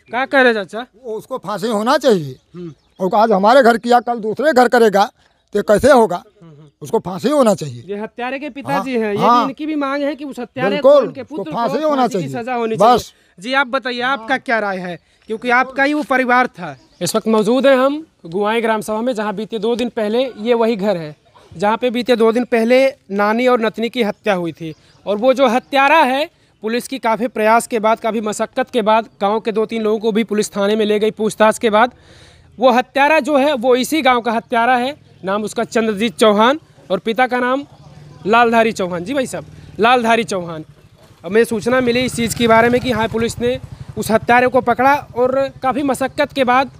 क्या कह रहे चाचा? उसको फांसी होना चाहिए। और आज हमारे घर किया, कल दूसरे घर करेगा तो कैसे होगा? उसको फांसी होना चाहिए। ये हत्यारे के पिताजी हैं, ये भी इनकी भी मांग है कि उस हत्यारे को, उनके पुत्र को फांसी होना चाहिए, सजा होनी चाहिए। जी आप बताइए, आपका क्या राय है? क्योंकि आपका ही वो परिवार था। इस वक्त मौजूद है हम गुआई ग्राम सभा में, जहाँ बीते 2 दिन पहले, ये वही घर है जहाँ पे बीते 2 दिन पहले नानी और नतनी की हत्या हुई थी। और वो जो हत्यारा है, पुलिस की काफ़ी प्रयास के बाद, काफ़ी मशक्क़त के बाद, गांव के 2-3 लोगों को भी पुलिस थाने में ले गई पूछताछ के बाद, वो हत्यारा जो है वो इसी गांव का हत्यारा है। नाम उसका चंद्रजीत चौहान और पिता का नाम लालधारी चौहान। जी भाई साहब, लालधारी चौहान। अब मुझे सूचना मिली इस चीज़ के बारे में कि हाँ, पुलिस ने उस हत्यारे को पकड़ा और काफ़ी मशक्क़त के बाद,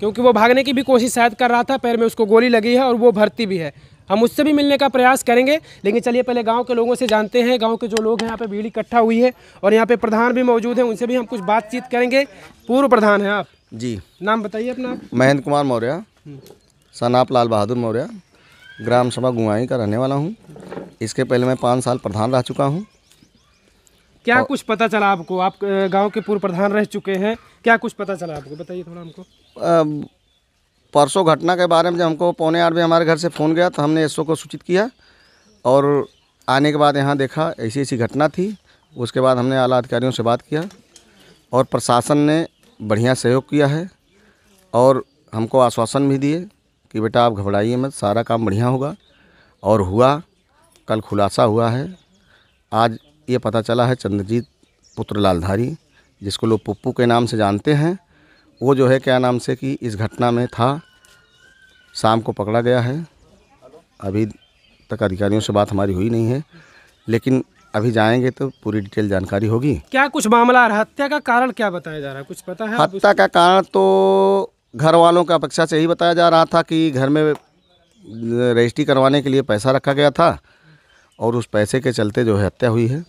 क्योंकि वो भागने की भी कोशिश शायद कर रहा था, पैर में उसको गोली लगी है और वो भर्ती भी है। हम उससे भी मिलने का प्रयास करेंगे, लेकिन चलिए पहले गांव के लोगों से जानते हैं। गांव के जो लोग हैं, यहाँ पे भीड़ इकट्ठा हुई है और यहाँ पे प्रधान भी मौजूद हैं, उनसे भी हम कुछ बातचीत करेंगे। पूर्व प्रधान हैं आप? जी। नाम बताइए अपना। महेंद्र कुमार मौर्य, सनाप लाल बहादुर मौर्य, ग्राम सभा गुआई का रहने वाला हूँ। इसके पहले मैं 5 साल प्रधान रह चुका हूँ। क्या कुछ पता चला आपको? आप गांव के पूर्व प्रधान रह चुके हैं, क्या कुछ पता चला आपको? बताइए थोड़ा हमको। परसों घटना के बारे में जब हमको 7:45 बजे हमारे घर से फ़ोन गया तो हमने एसओ को सूचित किया और आने के बाद यहाँ देखा ऐसी ऐसी घटना थी। उसके बाद हमने आला अधिकारियों से बात किया और प्रशासन ने बढ़िया सहयोग किया है और हमको आश्वासन भी दिए कि बेटा आप घबराइए मत, सारा काम बढ़िया होगा। और हुआ, कल खुलासा हुआ है। आज ये पता चला है चंद्रजीत पुत्र लालधारी, जिसको लोग पुप्पू के नाम से जानते हैं, वो जो है क्या नाम से कि इस घटना में था। शाम को पकड़ा गया है। अभी तक अधिकारियों से बात हमारी हुई नहीं है, लेकिन अभी जाएंगे तो पूरी डिटेल जानकारी होगी। क्या कुछ मामला है? हत्या का कारण क्या बताया जा रहा है, कुछ पता है? हत्या का कारण तो घर वालों का अपेक्षा से यही बताया जा रहा था कि घर में रजिस्ट्री करवाने के लिए पैसा रखा गया था और उस पैसे के चलते जो है हत्या हुई है।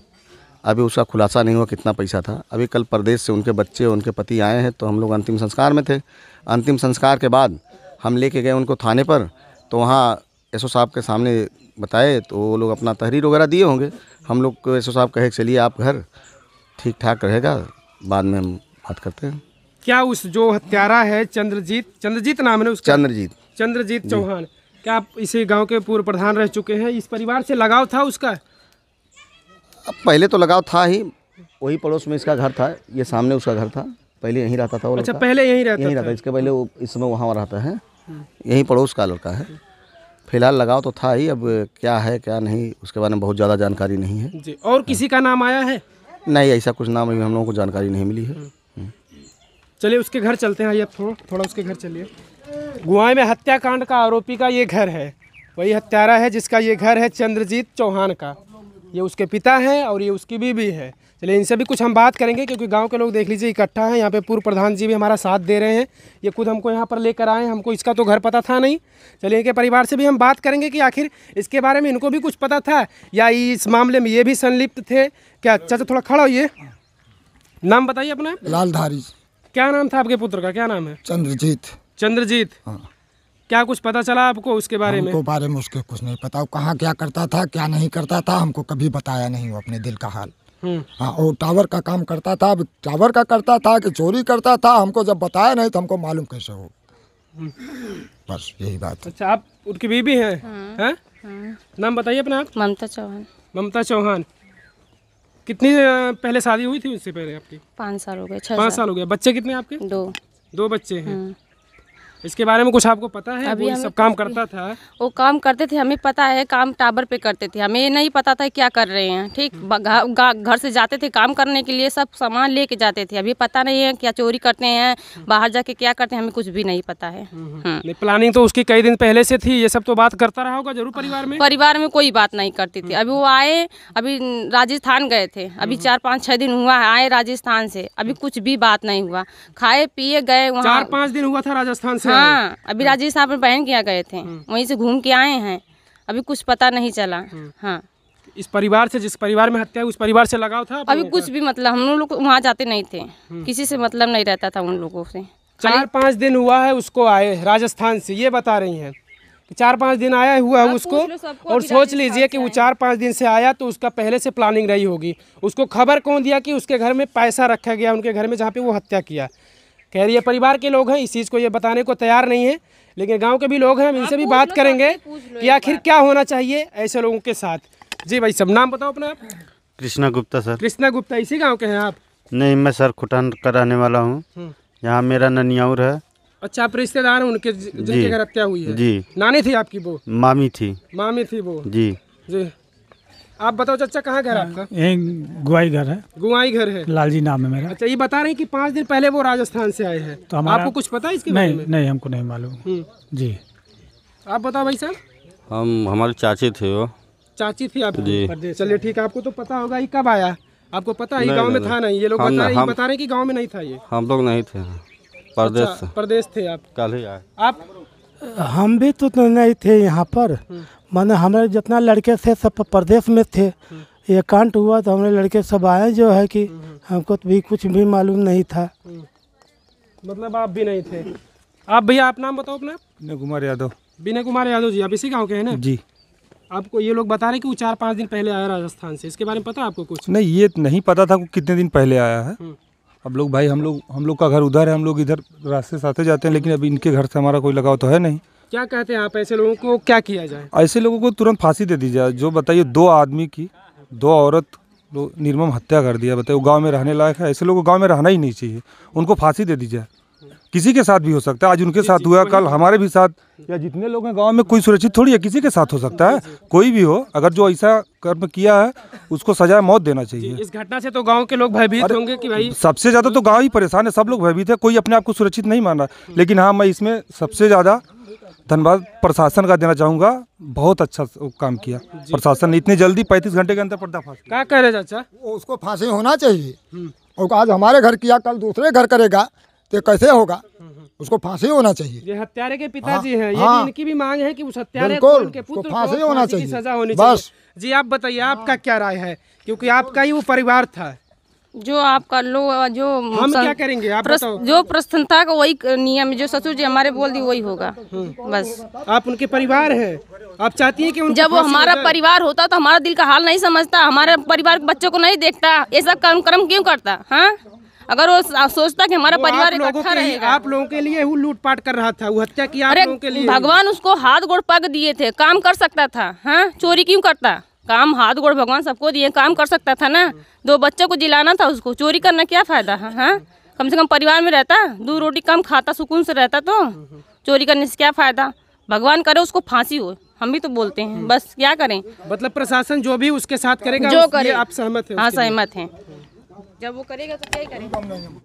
अभी उसका खुलासा नहीं हुआ कितना पैसा था। अभी कल प्रदेश से उनके बच्चे, उनके पति आए हैं, तो हम लोग अंतिम संस्कार में थे। अंतिम संस्कार के बाद हम लेके गए उनको थाने पर, तो वहाँ एसओ साहब के सामने बताए तो वो लोग अपना तहरीर वगैरह दिए होंगे। हम लोग को एसओ साहब कहे चलिए आप घर, ठीक ठाक रहेगा, बाद में हम बात करते हैं। क्या उस जो हत्यारा है चंद्रजीत नाम है उसका? चंद्रजीत चौहान, क्या आप इसी गांव के पूर्व प्रधान रह चुके हैं? इस परिवार से लगाव था उसका? अब पहले तो लगाव था ही, वही पड़ोस में इसका घर था, ये सामने उसका घर था, पहले यहीं रहता था वो। अच्छा, पहले यहीं रहता था। इसके पहले वो इस समय वहाँ रहता है, यहीं पड़ोस का लड़का है। फिलहाल लगाव तो था ही, अब क्या है क्या नहीं उसके बारे में बहुत ज़्यादा जानकारी नहीं है जी। और किसी का नाम आया है? नहीं, ऐसा कुछ नाम अभी हम लोगों को जानकारी नहीं मिली है। चलिए उसके घर चलते हैं। आइए थोड़ा उसके घर चलिए। गुआई में हत्याकांड का आरोपी का ये घर है, वही हत्यारा है जिसका ये घर है, चंद्रजीत चौहान का। ये उसके पिता हैं और ये उसकी बीवी है। चलिए इनसे भी कुछ हम बात करेंगे, क्योंकि गांव के लोग देख लीजिए इकट्ठा हैं। यहाँ पे पूर्व प्रधान जी भी हमारा साथ दे रहे हैं, ये खुद हमको यहाँ पर लेकर आए हैं, हमको इसका तो घर पता था नहीं। चलिए इनके परिवार से भी हम बात करेंगे कि आखिर इसके बारे में इनको भी कुछ पता था या इस मामले में ये भी संलिप्त थे क्या। चाचा थोड़ा खड़ा होइए, नाम बताइए अपना। लालधारी। क्या नाम था आपके पुत्र का, क्या नाम है? चंद्रजीत। हाँ। क्या कुछ पता चला आपको उसके बारे में? बारे में उसके कुछ नहीं पता, कहाँ क्या करता था क्या नहीं करता था, हमको कभी बताया नहीं वो अपने दिल का हाल। हाँ, और टावर का काम करता था, टावर का करता था कि चोरी करता था, हमको जब बताया नहीं तो हमको मालूम कैसे हो। बस यही बात। अच्छा, आप उनकी बीबी हैं? हैं? नाम बताइए अपना। ममता चौहान। कितनी पहले शादी हुई थी उससे पहले आपकी? 5 साल हो गए। 5 साल हो गए। बच्चे कितने आपके? 2 बच्चे हैं। इसके बारे में कुछ आपको पता है? अभी वो सब काम करता था? वो काम करते थे, हमें पता है, काम टावर पे करते थे, हमें नहीं पता था क्या कर रहे हैं। ठीक, घर से जाते थे काम करने के लिए, सब सामान लेके जाते थे। अभी पता नहीं है क्या चोरी करते हैं, बाहर जाके क्या करते हैं, हमें कुछ भी नहीं पता है। प्लानिंग तो उसकी कई दिन पहले से थी, ये सब तो बात करता रहा होगा जरूर परिवार में कोई बात नहीं करती थी। अभी वो आए, अभी राजस्थान गए थे, अभी 4-5-6 दिन हुआ है आए राजस्थान से, अभी कुछ भी बात नहीं हुआ। खाए पिए गए वहाँ। 4-5 दिन हुआ था राजस्थान से? हाँ, अभी राजस्थान में बहन के यहाँ गए थे, वहीं से घूम के आए हैं, अभी कुछ पता नहीं चला। हाँ, इस परिवार से, जिस परिवार में हत्या उस परिवार से लगाव था? अभी कुछ भी मतलब, हम लोग वहाँ जाते नहीं थे, किसी से मतलब नहीं रहता था उन लोगों से। 4-5 दिन हुआ है उसको आए राजस्थान से, ये बता रही हैं 4-5 दिन आया हुआ है उसको, पूछ लो सबको, और अभी सोच लीजिए कि राजस्थान वो से 4-5 दिन से आया तो उसका पहले से प्लानिंग रही होगी। उसको खबर कौन दिया कि उसके घर में पैसा रखा गया, उनके घर में जहाँ पे वो हत्या किया। कह रही है परिवार के लोग हैं, इस चीज़ को ये बताने को तैयार नहीं है, लेकिन गांव के भी लोग हैं, हम इनसे भी बात करेंगे कि आखिर क्या होना चाहिए ऐसे लोगों के साथ। जी भाई, सब नाम बताओ अपना। कृष्णा गुप्ता सर। कृष्णा गुप्ता, इसी गांव के हैं आप? नहीं, मैं सर खुटान का रहने वाला हूँ। यहाँ मेरा ननियाउर है। अच्छा, आप रिश्तेदार हैं उनके जिनके घर हत्या हुई है? जी। नानी थी आपकी वो? मामी थी। मामी थी वो? जी। जी। आप बताओ चाचा, कहाँ घर आपका? गुआई घर है। गुआई घर है, लालजी नाम है मेरा। अच्छा, ये बता रहे हैं कि 5 दिन पहले वो राजस्थान से आए हैं, तो आपको कुछ पता है इसके बारे में? नहीं, हमको नहीं मालूम जी। आप बताओ भाई साहब। हमारे चाची थे वो। चाची थी आपकी? चलिए ठीक है, आपको तो पता होगा। ये कब आया आपको पता है? गांव में था नहीं, ये लोग बता रहे हैं कि गांव में नहीं था ये। हम लोग नहीं थे, परदेश। परदेश थे आप? कल ही आए। आप? हम भी तो नहीं थे यहाँ पर, माने हमारे जितना लड़के थे सब प्रदेश में थे। ये कांड हुआ तो हमारे लड़के सब आए, जो है कि हमको तो भी कुछ भी मालूम नहीं था। मतलब आप भी नहीं थे? आप भैया, आप नाम बताओ अपना। विनय कुमार यादव। विनय कुमार यादव जी, आप इसी गांव के हैं ना? जी। आपको ये लोग बता रहे हैं कि वो 4-5 दिन पहले आया राजस्थान से, इसके बारे में पता है आपको कुछ? नहीं, ये नहीं पता था कितने दिन पहले आया है। अब लोग भाई, हम लोग का घर उधर है, हम लोग इधर रास्ते से आते जाते हैं, लेकिन अभी इनके घर से हमारा कोई लगाव तो है नहीं। क्या कहते हैं आप, ऐसे लोगों को क्या किया जाए? ऐसे लोगों को तुरंत फांसी दे दी जाए। जो बताइए, 2 आदमी की 2 औरत निर्मम हत्या कर दिया, बताइए वो गाँव में रहने लायक है? ऐसे लोगों को गाँव में रहना ही नहीं चाहिए, उनको फांसी दे दी जाए। किसी के साथ भी हो सकता है, आज उनके साथ हुआ, कल हमारे भी साथ, या जितने लोग हैं गांव में कोई सुरक्षित थोड़ी है, किसी के साथ हो सकता है, कोई भी हो। अगर जो ऐसा कर्म किया है उसको सजा मौत देना चाहिए। इस घटना से तो गांव के लोग भयभीत होंगे कि भाई, सबसे ज्यादा तो गांव ही परेशान है, सब लोग भयभीत है, कोई अपने आप को सुरक्षित नहीं मान रहा। लेकिन हाँ, मैं इसमें सबसे ज्यादा धन्यवाद प्रशासन का देना चाहूँगा। बहुत अच्छा काम किया प्रशासन ने, इतनी जल्दी 35 घंटे के अंदर पर्दाफाश। क्या कह रहे चाचा? उसको फांसी होना चाहिए। और आज हमारे घर किया, कल दूसरे घर करेगा तो कैसे होगा? उसको फांसी होना चाहिए। ये हत्यारे के पिताजी हैं, ये भी इनकी भी मांग है कि उस हत्यारे को, उनके पुत्र को फांसी होना चाहिए, सजा होनी बस। चाहिए। जी, आप बताइए, आपका क्या राय है? क्योंकि आपका ही वो परिवार था। जो आपका लो, जो हम क्या करेंगे आप बताओ? जो प्रश्न था का वही नियम, जो ससुर जी हमारे बोल दी वही होगा बस। आप उनके परिवार हैं, आप चाहती हैं कि जब वो हमारा परिवार होता तो हमारा दिल का हाल नहीं समझता, हमारे परिवार के बच्चों को नहीं देखता, ऐसा कर्म क्यों करता? हाँ, अगर वो सोचता कि हमारा परिवार इकट्ठा रहेगा। आप लोगों के लिए वो लूटपाट कर रहा था, वो हत्या किया आप लोगों के लिए। भगवान उसको हाथ गोड़ पग दिए थे, काम कर सकता था। हाँ, चोरी क्यों करता? काम हाथ गोड़ भगवान सबको दिए, काम कर सकता था ना। 2 बच्चों को जिलाना था, उसको चोरी करना क्या फायदा? हाँ, कम से कम परिवार में रहता, 2 रोटी कम खाता, सुकून से रहता, तो चोरी करने से क्या फायदा? भगवान करे उसको फांसी हो, हम भी तो बोलते हैं, बस क्या करें। मतलब प्रशासन जो भी उसके साथ करेगा, जो करे, आप सहमत हैं? हाँ, सहमत हैं। जब वो करेगा तो क्या करें।